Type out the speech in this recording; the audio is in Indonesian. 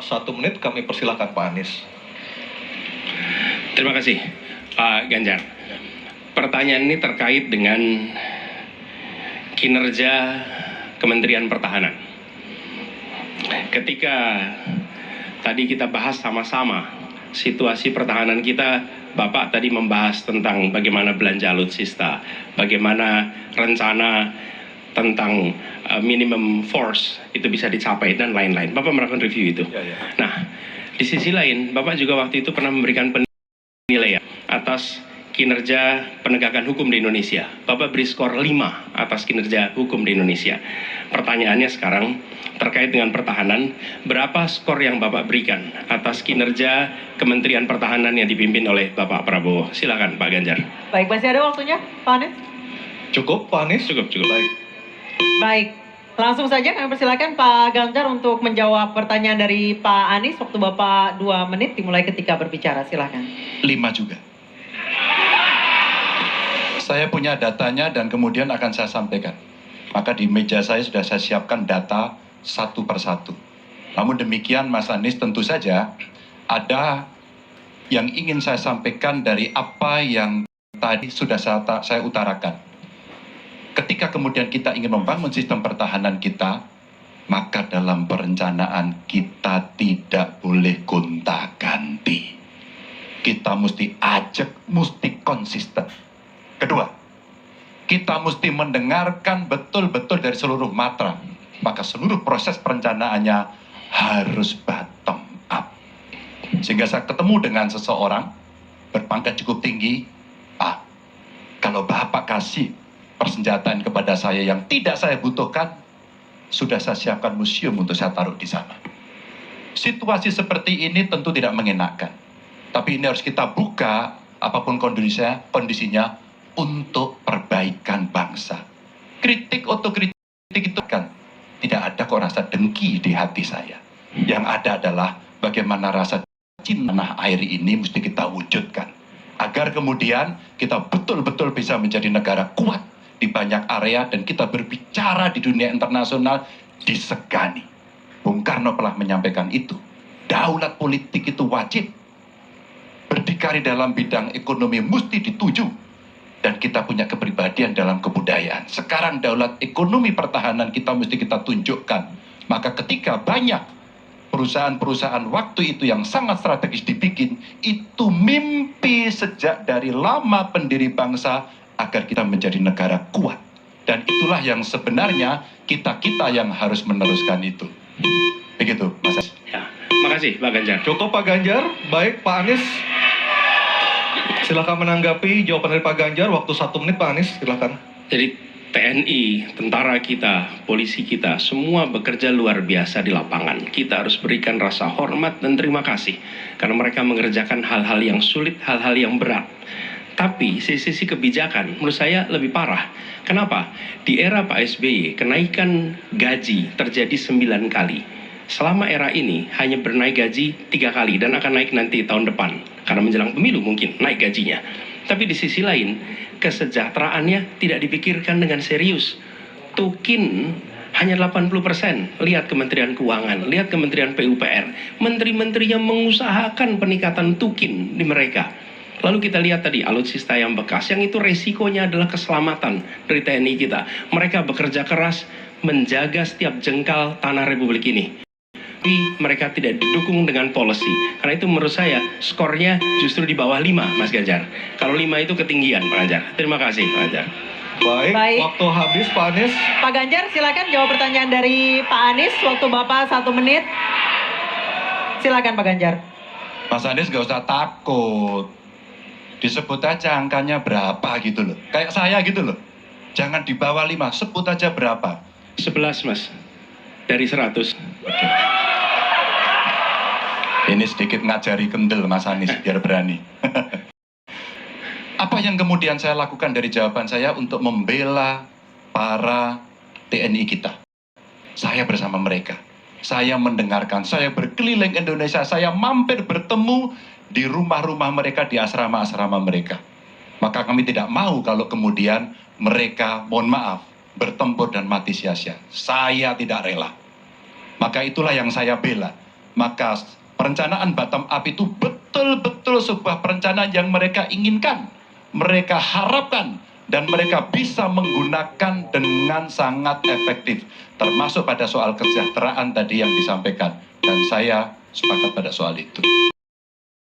1 menit kami persilahkan Pak Anies. Terima kasih Pak Ganjar. Pertanyaan ini terkait dengan kinerja Kementerian Pertahanan. Ketika tadi kita bahas sama-sama situasi pertahanan kita, Bapak tadi membahas tentang bagaimana belanja alutsista, bagaimana rencana tentang minimum force itu bisa dicapai dan lain-lain. Bapak melakukan review itu. Nah, di sisi lain, Bapak juga waktu itu pernah memberikan penilaian atas kinerja penegakan hukum di Indonesia. Bapak beri skor 5 atas kinerja hukum di Indonesia. Pertanyaannya sekarang terkait dengan pertahanan, berapa skor yang Bapak berikan atas kinerja Kementerian Pertahanan yang dipimpin oleh Bapak Prabowo? Silakan Pak Ganjar. Baik, masih ada waktunya Pak Anies? Cukup Pak Anies? Cukup. Baik, langsung saja kami persilakan Pak Ganjar untuk menjawab pertanyaan dari Pak Anies. Waktu Bapak 2 menit dimulai ketika berbicara, silakan. 5 juga. Saya punya datanya dan kemudian akan saya sampaikan. Maka di meja saya sudah saya siapkan data satu persatu. Namun demikian Mas Anies, tentu saja ada yang ingin saya sampaikan dari apa yang tadi sudah saya utarakan. Ketika kemudian kita ingin membangun sistem pertahanan kita, maka dalam perencanaan kita tidak boleh gonta-ganti. Kita mesti ajak, mesti konsisten. Kedua, kita mesti mendengarkan betul-betul dari seluruh matra. Maka seluruh proses perencanaannya harus bottom up. Sehingga saya ketemu dengan seseorang berpangkat cukup tinggi, Pak, kalau Bapak kasih persenjataan kepada saya yang tidak saya butuhkan, sudah saya siapkan museum untuk saya taruh di sana. Situasi seperti ini tentu tidak mengenakan. Tapi ini harus kita buka apapun kondisinya untuk perbaikan bangsa. Kritik, otokritik itu kan tidak ada kok rasa dengki di hati saya. Yang ada adalah bagaimana rasa cinta tanah air ini mesti kita wujudkan. Agar kemudian kita betul-betul bisa menjadi negara kuat di banyak area dan kita berbicara di dunia internasional disegani. Bung Karno telah menyampaikan itu. Daulat politik itu wajib. Berdikari dalam bidang ekonomi mesti dituju. Dan kita punya kepribadian dalam kebudayaan. Sekarang daulat ekonomi pertahanan kita mesti kita tunjukkan. Maka ketika banyak perusahaan-perusahaan waktu itu yang sangat strategis dibikin, itu mimpi sejak dari lama pendiri bangsa agar kita menjadi negara kuat. Dan itulah yang sebenarnya kita-kita yang harus meneruskan itu. Begitu, Mas. Ya, makasih Pak Ganjar. Cukup Pak Ganjar. Baik Pak Anies, silakan menanggapi jawaban dari Pak Ganjar. Waktu 1 menit Pak Anies, silakan. Jadi TNI, tentara kita, polisi kita, semua bekerja luar biasa di lapangan. Kita harus berikan rasa hormat dan terima kasih. Karena mereka mengerjakan hal-hal yang sulit, hal-hal yang berat. Tapi sisi kebijakan menurut saya lebih parah. Kenapa? Di era Pak SBY, kenaikan gaji terjadi 9 kali. Selama era ini hanya bernaik gaji 3 kali dan akan naik nanti tahun depan. Karena menjelang pemilu mungkin naik gajinya. Tapi di sisi lain, kesejahteraannya tidak dipikirkan dengan serius. Tukin hanya 80%. Lihat Kementerian Keuangan, lihat Kementerian PUPR. Menteri-menterinya mengusahakan peningkatan tukin di mereka. Lalu kita lihat tadi alutsista yang bekas, yang itu resikonya adalah keselamatan dari TNI kita. Mereka bekerja keras menjaga setiap jengkal tanah Republik ini. Tapi mereka tidak didukung dengan policy. Karena itu menurut saya skornya justru di bawah 5, Mas Ganjar. Kalau 5 itu ketinggian, Pak Ganjar. Terima kasih, Pak Ganjar. Baik, waktu habis Pak Anies. Pak Ganjar, silakan jawab pertanyaan dari Pak Anies. Waktu Bapak 1 menit. Silakan Pak Ganjar. Mas Anies gak usah takut. Disebut aja angkanya berapa gitu loh. Kayak saya gitu loh. Jangan di bawah 5, sebut aja berapa. 11, Mas. Dari 100. Oke. Ini sedikit ngajari kendel Mas Anies biar berani. Apa yang kemudian saya lakukan dari jawaban saya untuk membela para TNI kita? Saya bersama mereka. Saya mendengarkan, saya berkeliling Indonesia, saya mampir bertemu di rumah-rumah mereka, di asrama-asrama mereka. Maka kami tidak mau kalau kemudian mereka, mohon maaf, bertempur dan mati sia-sia. Saya tidak rela. Maka itulah yang saya bela. maka perencanaan bottom up itu betul-betul sebuah perencanaan yang mereka inginkan, mereka harapkan, dan mereka bisa menggunakan dengan sangat efektif, termasuk pada soal kesejahteraan tadi yang disampaikan, dan saya sepakat pada soal itu.